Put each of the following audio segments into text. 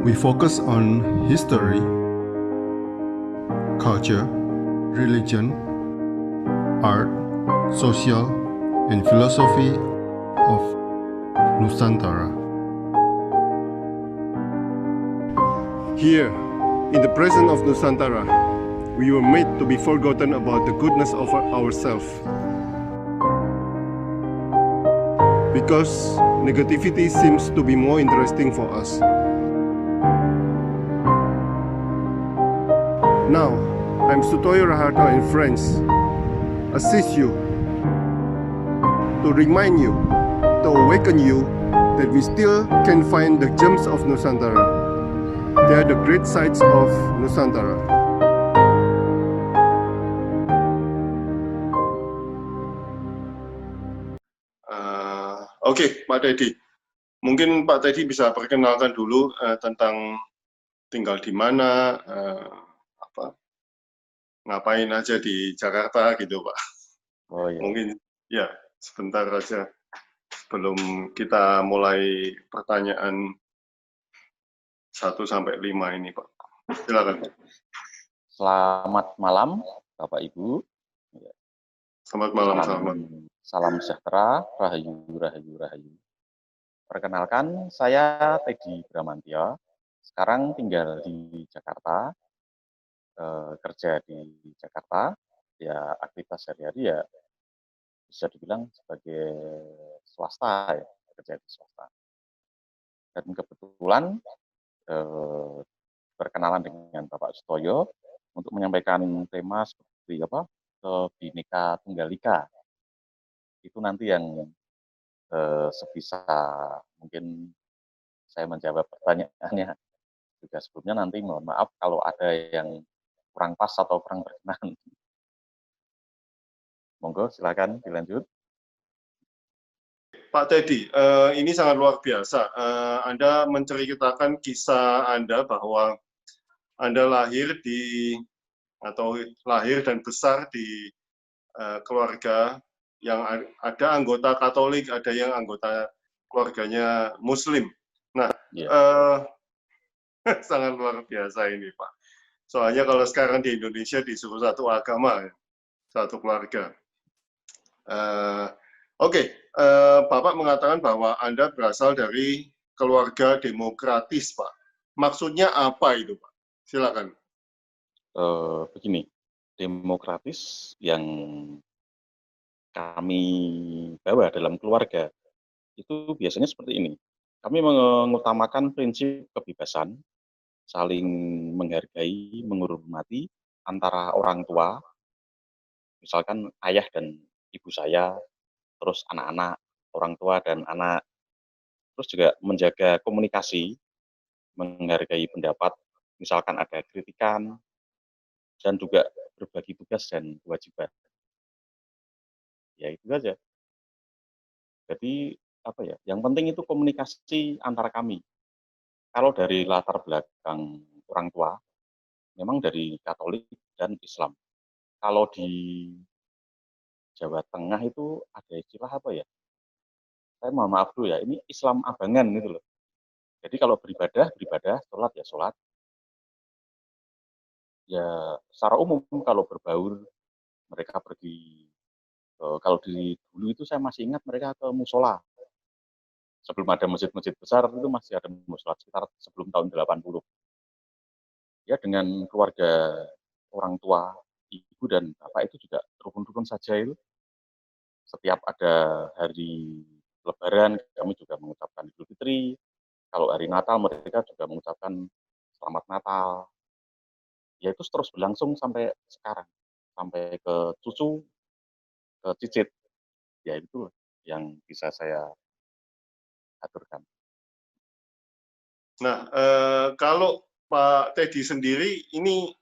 We focus on history, culture, religion, art, social, and philosophy of Nusantara. Here, in the presence of Nusantara, we were made to be forgotten about the goodness of ourselves. Because negativity seems to be more interesting for us. Now, I'm Sutoyo Raharto and friends, assist you, to remind you, to awaken you, that we still can find the gems of Nusantara. They are the great sights of Nusantara. Oke, Pak Teddy. Mungkin Pak Teddy bisa perkenalkan dulu tentang tinggal di mana, ngapain aja di Jakarta gitu, Pak. Oh iya. Mungkin ya sebentar aja sebelum kita mulai pertanyaan 1 sampai 5 ini, Pak. Silakan. Selamat malam, Bapak Ibu. Selamat malam, Salam sejahtera, rahayu, rahayu, rahayu. Perkenalkan, saya Teddy Bramantio. Sekarang tinggal di Jakarta, kerja di Jakarta. Ya aktivitas sehari-hari ya bisa dibilang sebagai swasta ya, kerja di swasta. Dan kebetulan berkenalan dengan Bapak Sutoyo untuk menyampaikan tema seperti apa, Bhinneka Tunggal Ika. Itu nanti yang sebisa mungkin saya menjawab pertanyaannya. Juga sebelumnya nanti mohon maaf kalau ada yang kurang pas atau kurang berkenan. Monggo silakan dilanjut. Pak Teddy, ini sangat luar biasa. Anda menceritakan kisah Anda bahwa Anda lahir dan besar di keluarga yang ada anggota Katolik, ada yang anggota keluarganya Muslim. Nah, sangat luar biasa ini, Pak. Soalnya kalau sekarang di Indonesia disuruh satu agama, satu keluarga. Oke, Bapak mengatakan bahwa Anda berasal dari keluarga demokratis, Pak. Maksudnya apa itu, Pak? Silakan. Begini, demokratis yang kami bawa dalam keluarga itu biasanya seperti ini. Kami mengutamakan prinsip kebebasan, saling menghargai, menghormati antara orang tua, misalkan ayah dan ibu saya, terus anak-anak, orang tua dan anak, terus juga menjaga komunikasi, menghargai pendapat, misalkan ada kritikan, dan juga berbagi tugas dan kewajiban. Ya itu saja. Jadi apa ya? Yang penting itu komunikasi antara kami. Kalau dari latar belakang orang tua, memang dari Katolik dan Islam. Kalau di Jawa Tengah itu ada istilah apa ya? Saya mohon maaf dulu ya, ini Islam abangan gitu loh. Jadi kalau beribadah, sholat ya sholat. Ya secara umum kalau berbaur, mereka pergi, kalau dulu itu saya masih ingat mereka ke musola. Sebelum ada masjid-masjid besar itu masih ada musola sekitar sebelum tahun 80. Ya dengan keluarga orang tua, ibu dan bapak itu juga rukun-rukun saja itu. Setiap ada hari Lebaran kami juga mengucapkan Idul Fitri. Kalau hari Natal mereka juga mengucapkan Selamat Natal. Ya itu terus berlangsung sampai sekarang, sampai ke cucu, ke cicit. Ya itu yang bisa saya aturkan. Nah, kalau Pak Teddy sendiri ini,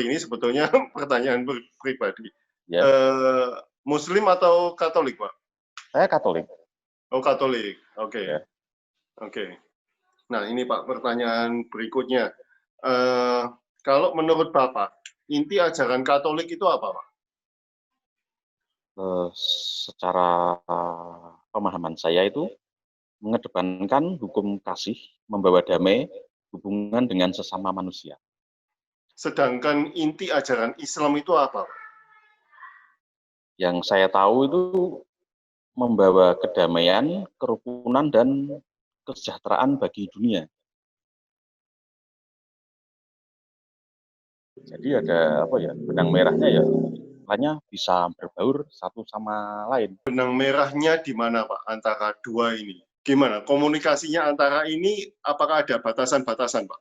ini sebetulnya pertanyaan pribadi. Ya. Muslim atau Katolik, Pak? Saya Katolik. Oh, Katolik. Oke. Ya. Oke. Nah, ini Pak pertanyaan berikutnya. Kalau menurut Bapak, inti ajaran Katolik itu apa, Pak? Secara pemahaman saya itu mengedepankan hukum kasih, membawa damai, hubungan dengan sesama manusia. Sedangkan inti ajaran Islam itu apa, Pak? Yang saya tahu itu membawa kedamaian, kerukunan, dan kesejahteraan bagi dunia. Jadi ada apa ya, benang merahnya ya, hanya bisa berbaur satu sama lain. Benang merahnya di mana, Pak, antara dua ini? Gimana komunikasinya antara ini? Apakah ada batasan-batasan, Pak?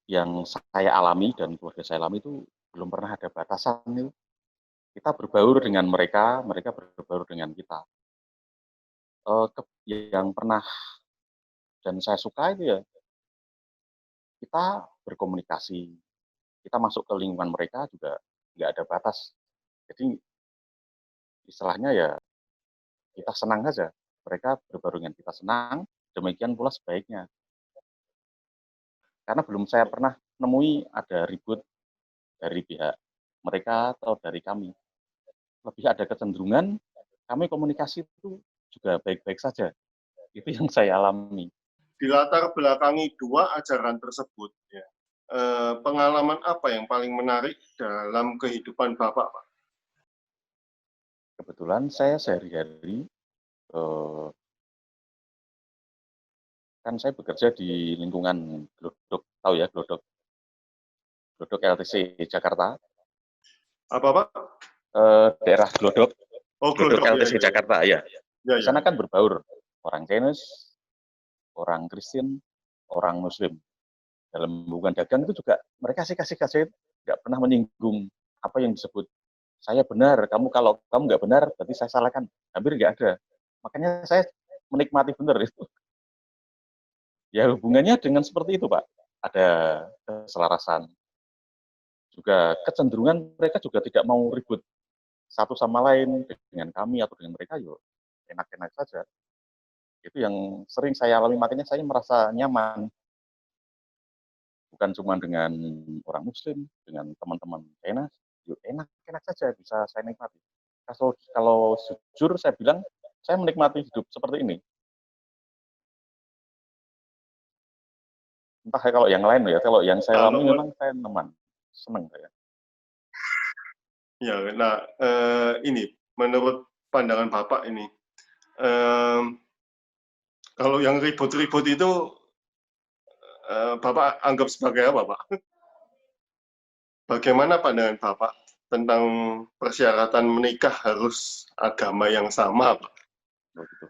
Yang saya alami dan keluarga saya alami itu belum pernah ada batasan itu. Kita berbaur dengan mereka, mereka berbaur dengan kita. Yang pernah dan saya suka itu ya, kita berkomunikasi, kita masuk ke lingkungan mereka juga nggak ada batas. Jadi istilahnya ya kita senang saja, mereka berbaur dengan kita senang, demikian pula sebaiknya. Karena belum saya pernah nemui ada ribut dari pihak mereka atau dari kami. Lebih ada kecenderungan kami komunikasi itu juga baik-baik saja. Itu yang saya alami. Di latar belakangi dua ajaran tersebut, ya, pengalaman apa yang paling menarik dalam kehidupan Bapak, Pak? Kebetulan saya sehari-hari kan saya bekerja di lingkungan Glodok, tahu ya Glodok LTC Jakarta, Apa, Pak? daerah Glodok, Oh, Glodok Glodok, ya, LTC ya, ya. Jakarta ya. Ya, Di ya. sana kan berbaur orang Chinese, orang Kristen, orang Muslim. Dalam hubungan dagang itu juga mereka sih kasih nggak pernah menyinggung apa yang disebut saya benar, kalau kamu nggak benar berarti saya salahkan. Hampir nggak ada. Makanya saya menikmati benar itu. Ya hubungannya dengan seperti itu Pak. Ada keselarasan. Juga kecenderungan mereka juga tidak mau ribut satu sama lain dengan kami atau dengan mereka, yuk enak-enak saja. Itu yang sering saya alami, makanya saya merasa nyaman. Bukan cuma dengan orang Muslim, dengan teman-teman China, yuk enak-enak saja bisa saya nikmati. Kalau jujur saya bilang, saya menikmati hidup seperti ini. Entah kalau yang lain ya, kalau yang saya alami memang saya senang saya. Ya, nah ini menurut pandangan Bapak ini, kalau yang ribut-ribut itu Bapak anggap sebagai apa, Pak? Bagaimana pandangan Bapak tentang persyaratan menikah harus agama yang sama, Pak? Begitu.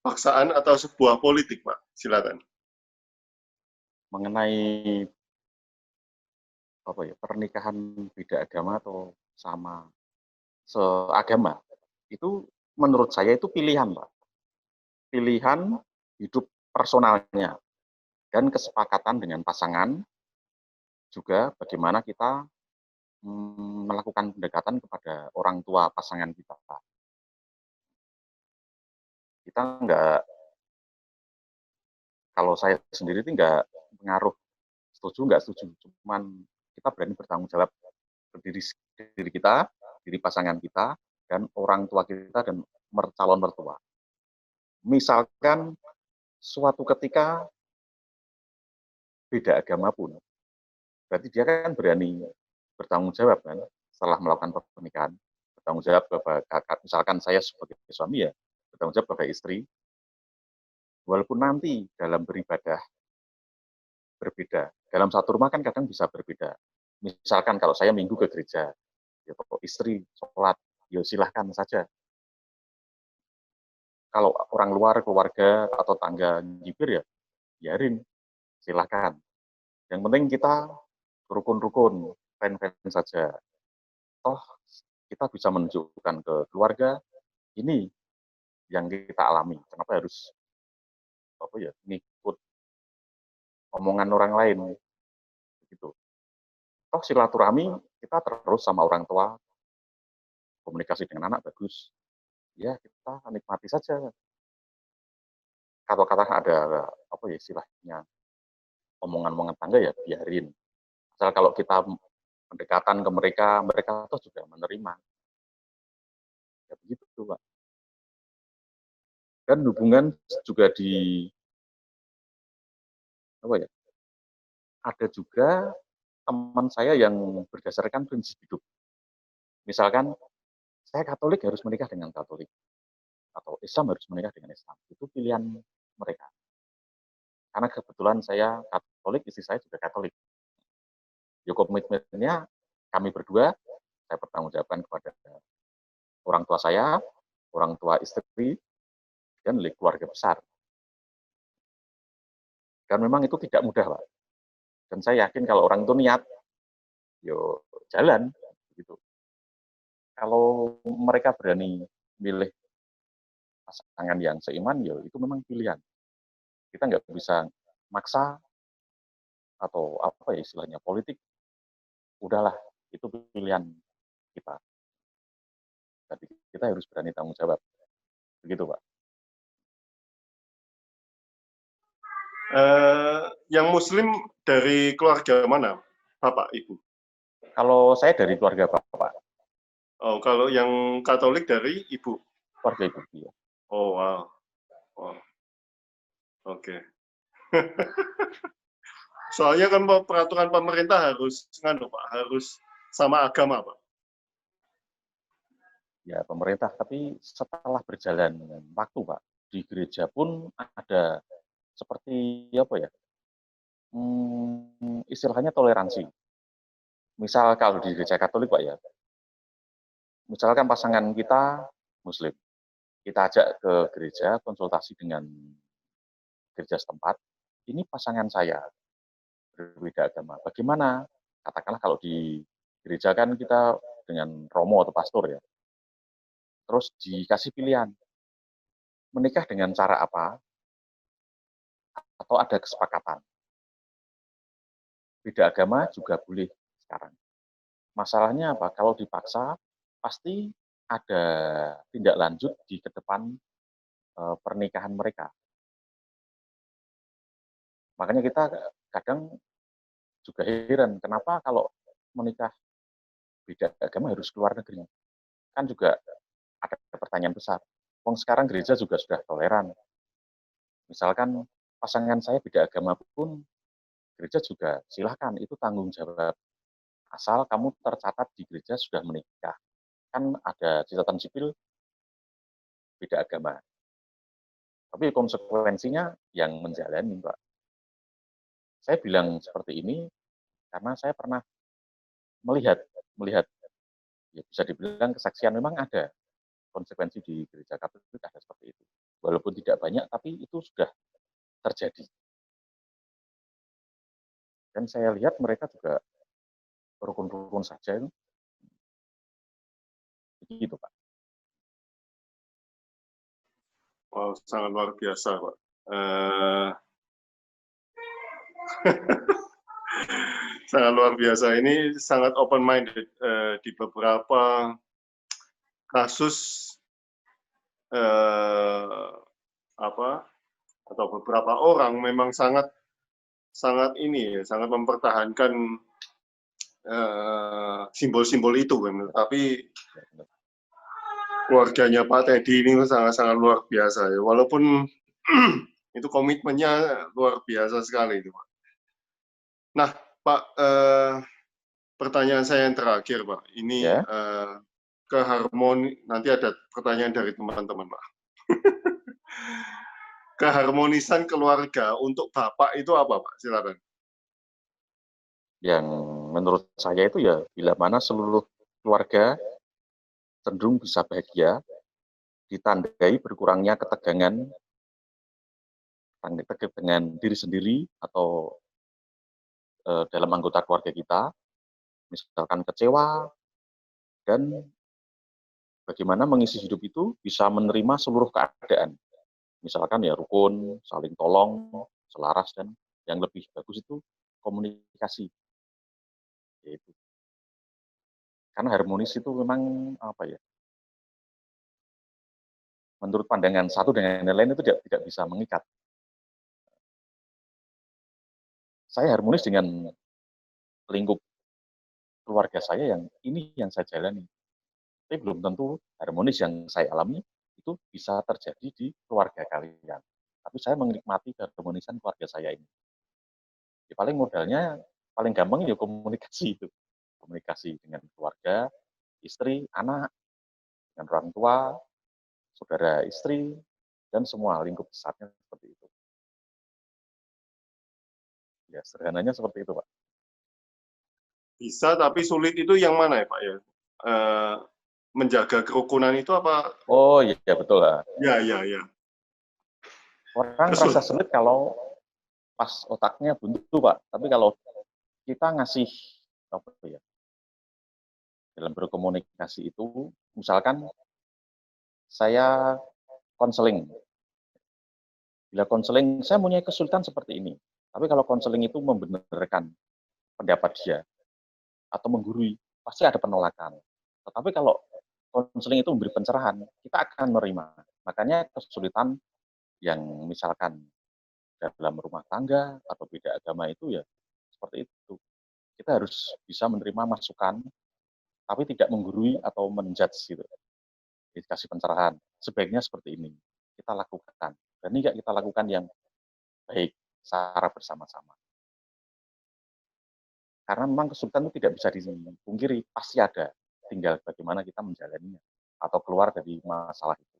Paksaan atau sebuah politik, Pak? Silakan. Mengenai apa ya, pernikahan beda agama atau sama seagama, itu menurut saya itu pilihan, Pak. Pilihan hidup personalnya dan kesepakatan dengan pasangan, juga bagaimana kita melakukan pendekatan kepada orang tua pasangan kita. Kita nggak, kalau saya sendiri itu nggak pengaruh setuju nggak setuju, cuman kita berani bertanggung jawab ke diri kita, diri pasangan kita, dan orang tua kita dan calon mertua. Misalkan suatu ketika beda agama pun, berarti dia kan berani bertanggung jawab kan setelah melakukan pernikahan, bertanggung jawab kepada, misalkan saya sebagai suami ya, bertanggung jawab kepada istri, walaupun nanti dalam beribadah berbeda. Dalam satu rumah kan kadang bisa berbeda. Misalkan kalau saya minggu ke gereja, ya pokok istri sholat, ya silahkan saja. Kalau orang luar, keluarga atau tangga nyipir ya, biarin, silahkan. Yang penting kita rukun-rukun, fan-fan saja. Toh kita bisa menunjukkan ke keluarga, ini yang kita alami. Kenapa harus apa ya, ngikut omongan orang lain gitu. Toh silaturahmi kita terus sama orang tua, komunikasi dengan anak bagus. Ya kita nikmati saja. Kata-kata ada apa ya istilahnya, omongan-omongan tangga ya biarin. Asal kalau kita pendekatan ke mereka, mereka tuh juga menerima. Ya begitu, Pak. Dan hubungan juga di apa ya? Ada juga teman saya yang berdasarkan prinsip hidup. Misalkan saya Katolik harus menikah dengan Katolik atau Islam harus menikah dengan Islam. Itu pilihan mereka. Karena kebetulan saya Katolik, istri saya juga Katolik. Ya komitmennya kami berdua, saya pertanggungjawabkan kepada orang tua saya, orang tua istri, dan keluarga besar. Dan memang itu tidak mudah, Pak. Dan saya yakin kalau orang itu niat, yo jalan gitu. Kalau mereka berani milih pasangan yang seiman, yo itu memang pilihan. Kita nggak bisa maksa atau apa ya istilahnya politik. Udahlah, itu pilihan kita. Tapi kita harus berani tanggung jawab. Begitu, Pak. Yang Muslim dari keluarga mana, Bapak, Ibu? Kalau saya dari keluarga Bapak. Oh, kalau yang Katolik dari Ibu? Keluarga Ibu. Ya. Oh, wow. Oh. Oke. Soalnya kan peraturan pemerintah harus Pak, harus sama agama, Pak. Ya, pemerintah, tapi setelah berjalan waktu, Pak, di gereja pun ada seperti apa ya? Istilahnya toleransi. Misal kalau di gereja Katolik, Pak ya, misalkan pasangan kita Muslim, kita ajak ke gereja konsultasi dengan gereja setempat, ini pasangan saya berbeda agama. Bagaimana? Katakanlah kalau di gereja kan kita dengan romo atau pastor ya, terus dikasih pilihan, menikah dengan cara apa, atau ada kesepakatan. Beda agama juga boleh sekarang. Masalahnya apa? Kalau dipaksa, pasti ada tindak lanjut di ke depan pernikahan mereka. Makanya kita kadang juga heran, kenapa kalau menikah beda agama harus keluar negeri? Kan juga ada pertanyaan besar. Wong sekarang gereja juga sudah toleran. Misalkan pasangan saya beda agama pun, gereja juga silahkan, itu tanggung jawab. Asal kamu tercatat di gereja sudah menikah. Kan ada catatan sipil beda agama. Tapi konsekuensinya yang menjalani, Pak. Saya bilang seperti ini karena saya pernah melihat ya bisa dibilang kesaksian memang ada konsekuensi di gereja Katolik ada seperti itu. Walaupun tidak banyak, tapi itu sudah terjadi. Dan saya lihat mereka juga rukun-rukun saja itu. Begitu, Pak. Wow, sangat luar biasa, Pak. Sangat luar biasa. Ini sangat open-minded di beberapa kasus atau beberapa orang memang sangat ini, sangat mempertahankan simbol-simbol itu, tapi keluarganya Pak Teddy ini sangat-sangat luar biasa ya. Walaupun itu komitmennya luar biasa sekali itu, Pak. Nah, Pak, pertanyaan saya yang terakhir, Pak. Ini Ya. nanti ada pertanyaan dari teman-teman, Pak. Keharmonisan keluarga untuk Bapak itu apa, Pak? Silakan. Yang menurut saya itu ya bila mana seluruh keluarga cenderung bisa bahagia, ditandai berkurangnya ketegangan dengan diri sendiri atau dalam anggota keluarga kita, misalkan kecewa, dan bagaimana mengisi hidup itu bisa menerima seluruh keadaan. Misalkan ya rukun, saling tolong, selaras, dan yang lebih bagus itu komunikasi. Yaitu. Karena harmonis itu memang apa ya? Menurut pandangan satu dengan yang lain itu tidak bisa mengikat. Saya harmonis dengan lingkup keluarga saya yang ini yang saya jalani. Tapi belum tentu harmonis yang saya alami itu bisa terjadi di keluarga kalian. Tapi saya menikmati keharmonisan keluarga saya ini. Ya, paling modalnya, paling gampang ya komunikasi itu. Komunikasi dengan keluarga, istri, anak, dengan orang tua, saudara istri, dan semua lingkup besarnya seperti itu. Ya, sederhananya seperti itu, Pak. Bisa, tapi sulit itu yang mana ya Pak ya? Menjaga kerukunan itu apa? Oh iya, betul lah. Ya, ya, ya. Orang Kesul. merasa sulit kalau pas otaknya buntu, Pak. Tapi kalau kita ngasih apa ya, dalam berkomunikasi itu, misalkan saya konseling. Bila konseling, saya punya kesulitan seperti ini. Tapi kalau konseling itu membenarkan pendapat dia atau menggurui, pasti ada penolakan. Tetapi kalau konseling itu memberi pencerahan, kita akan menerima. Makanya kesulitan yang misalkan dalam rumah tangga atau beda agama itu ya seperti itu. Kita harus bisa menerima masukan, tapi tidak menggurui atau menjudge gitu. Dikasih pencerahan. Sebaiknya seperti ini. Kita lakukan. Dan ini kita lakukan yang baik secara bersama-sama. Karena memang kesulitan itu tidak bisa dipungkiri, pasti ada. Tinggal bagaimana kita menjalaninya atau keluar dari masalah itu.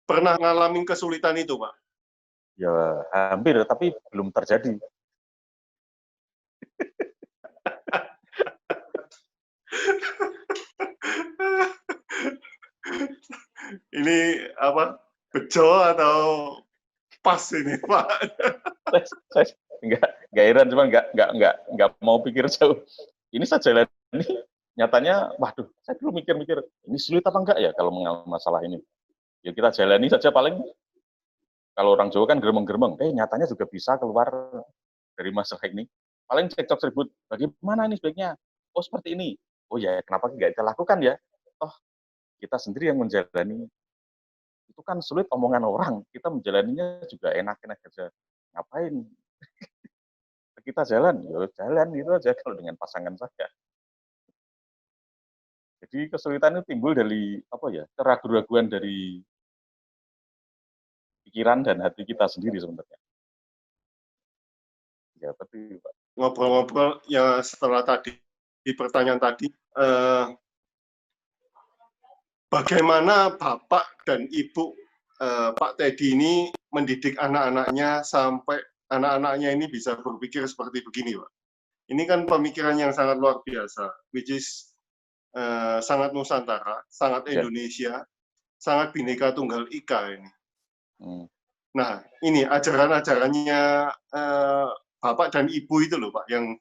Pernah ngalamin kesulitan itu Pak? Ya hampir, tapi belum terjadi. Ini apa? Bejo atau pas ini Pak? Saya nggak heran, cuma nggak mau pikir jauh. Ini saja ini nyatanya, waduh, saya dulu mikir-mikir, ini sulit apa enggak ya kalau mengalami masalah ini. Ya kita jalani saja, paling kalau orang Jawa kan geremeng-geremeng, nyatanya juga bisa keluar dari masalah ini. Paling cekcok ribut, bagaimana ini sebaiknya? Oh seperti ini. Oh ya, kenapa nggak kita lakukan ya? Toh kita sendiri yang menjalani. Itu kan sulit omongan orang, kita menjalaninya juga enak-enak aja. Ngapain? Kita jalan, ya jalan gitu aja kalau dengan pasangan saya. Jadi kesulitan itu timbul dari apa ya, keraguan-raguan dari pikiran dan hati kita sendiri sebenarnya. Ya, tapi Pak. Ngobrol-ngobrol ya setelah tadi di pertanyaan tadi, bagaimana Bapak dan Ibu Pak Teddy ini mendidik anak-anaknya sampai anak-anaknya ini bisa berpikir seperti begini, Pak? Ini kan pemikiran yang sangat luar biasa, which is sangat Nusantara, sangat Indonesia, sangat Bhinneka Tunggal Ika ini. Nah, ini ajaran-ajarannya Bapak dan Ibu itu loh, Pak, yang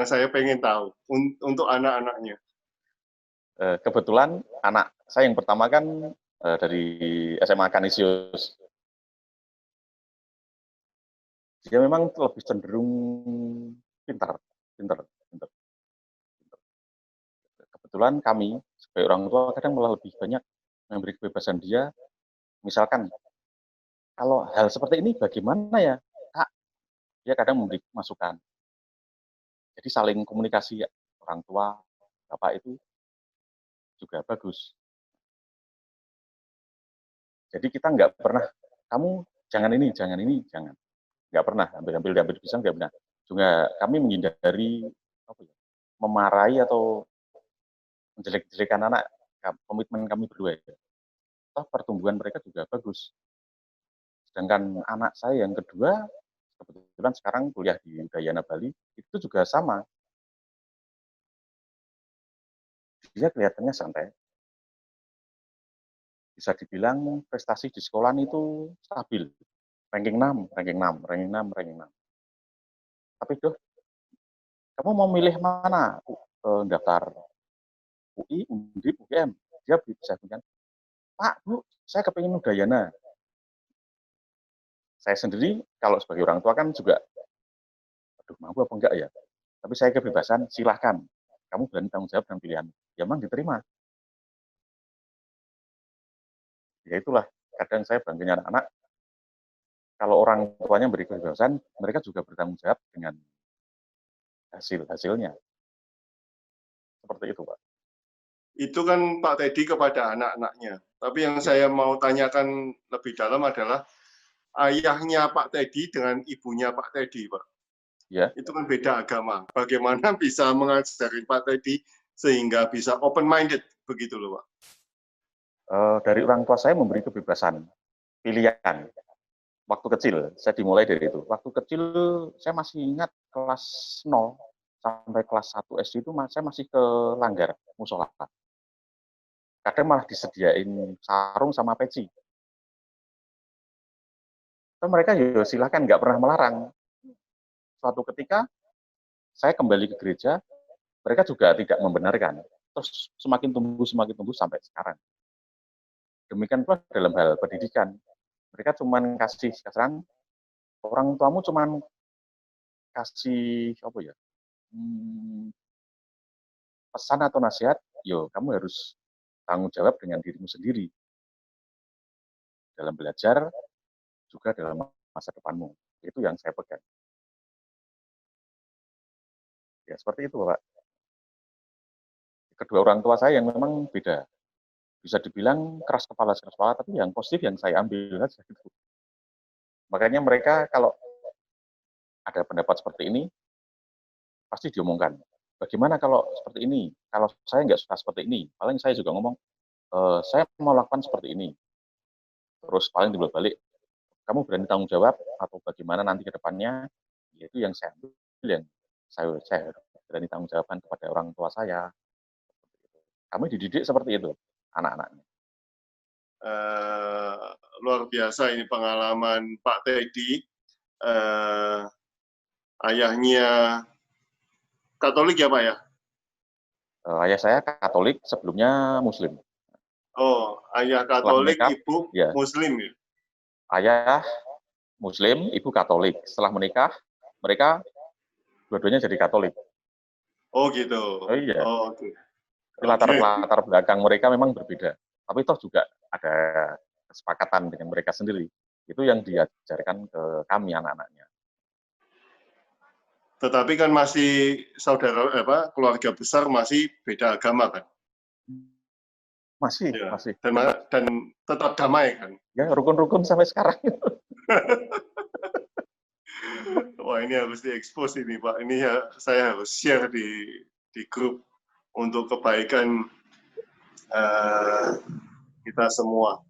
saya pengen tahu untuk anak-anaknya. Kebetulan anak saya yang pertama kan dari SMA Kanisius. Dia memang lebih cenderung pintar. Kebetulan kami sebagai orang tua kadang malah lebih banyak memberi kebebasan dia. Misalkan, kalau hal seperti ini bagaimana ya, Kak? Dia kadang memberi masukan. Jadi saling komunikasi ya, orang tua, Bapak itu juga bagus. Jadi kita nggak pernah, kamu jangan ini, jangan. Nggak pernah, hampir bisa nggak pernah. Juga kami menghindari memarahi atau menjelek-jelekan anak, komitmen kami berdua ya. Toh pertumbuhan mereka juga bagus. Sedangkan anak saya yang kedua, kebetulan sekarang kuliah di Udayana Bali, itu juga sama. Dia kelihatannya santai. Bisa dibilang prestasi di sekolah itu stabil. Ranking 6. Tapi tuh, kamu mau milih mana? Daftar UI, Undip, UGM. Dia bisa bilang, Pak, Bu, saya kepingin Udayana. Saya sendiri, kalau sebagai orang tua kan juga, aduh, mampu apa enggak ya? Tapi saya kebebasan, silahkan. Kamu berani tanggung jawab dengan pilihan. Ya memang diterima. Ya itulah, kadang saya bangkainya anak-anak, kalau orang tuanya beri kebebasan, mereka juga bertanggung jawab dengan hasilnya. Seperti itu, Pak. itu kan Pak Teddy kepada anak-anaknya. Tapi yang saya mau tanyakan lebih dalam adalah ayahnya Pak Teddy dengan ibunya Pak Teddy, Pak. Ya, Itu kan beda agama. Bagaimana bisa mengajari Pak Teddy sehingga bisa open-minded begitu loh, Pak? dari orang tua saya memberi kebebasan pilihan. Waktu kecil, saya dimulai dari itu. Waktu kecil, saya masih ingat kelas 0 sampai kelas 1 SD itu saya masih ke Langgar, musola. Kadang malah disediain sarung sama peci. Itu mereka ya silakan, nggak pernah melarang. Suatu ketika, saya kembali ke gereja, mereka juga tidak membenarkan. Terus semakin tumbuh sampai sekarang. Demikian pula dalam hal pendidikan. Mereka cuma kasih kesan, orang tuamu cuma kasih apa ya, pesan atau nasihat, yo kamu harus tanggung jawab dengan dirimu sendiri dalam belajar juga dalam masa depanmu. Itu yang saya pegang. Ya seperti itu, Bapak. Kedua orang tua saya yang memang beda. Bisa dibilang keras kepala, tapi yang positif yang saya ambil aja gitu. Makanya mereka kalau ada pendapat seperti ini, pasti diomongkan. Bagaimana kalau seperti ini? Kalau saya nggak suka seperti ini, paling saya juga ngomong, saya mau lakukan seperti ini. Terus paling dibalik, kamu berani tanggung jawab atau bagaimana nanti ke depannya, itu yang saya ambil, yang saya berani tanggung jawabkan kepada orang tua saya. Kami dididik seperti itu, anak-anaknya. Luar biasa ini pengalaman Pak Teddy. Ayahnya Katolik ya Pak ya? Ayah saya Katolik, sebelumnya Muslim. Oh, ayah Katolik, menikah, ibu ya. Muslim ya? Ayah Muslim, ibu Katolik. Setelah menikah, mereka dua-duanya jadi Katolik. Oh gitu. Oh iya. Oh, okay. Latar belakang mereka memang berbeda. Tapi toh juga ada kesepakatan dengan mereka sendiri. Itu yang diajarkan ke kami anak-anaknya. Tetapi kan masih keluarga besar masih beda agama kan? Masih, ya. masih. Dan tetap damai kan? Ya, rukun-rukun sampai sekarang. Wah, ini harus diekspos ini Pak. Ini ya, saya harus share di grup untuk kebaikan kita semua.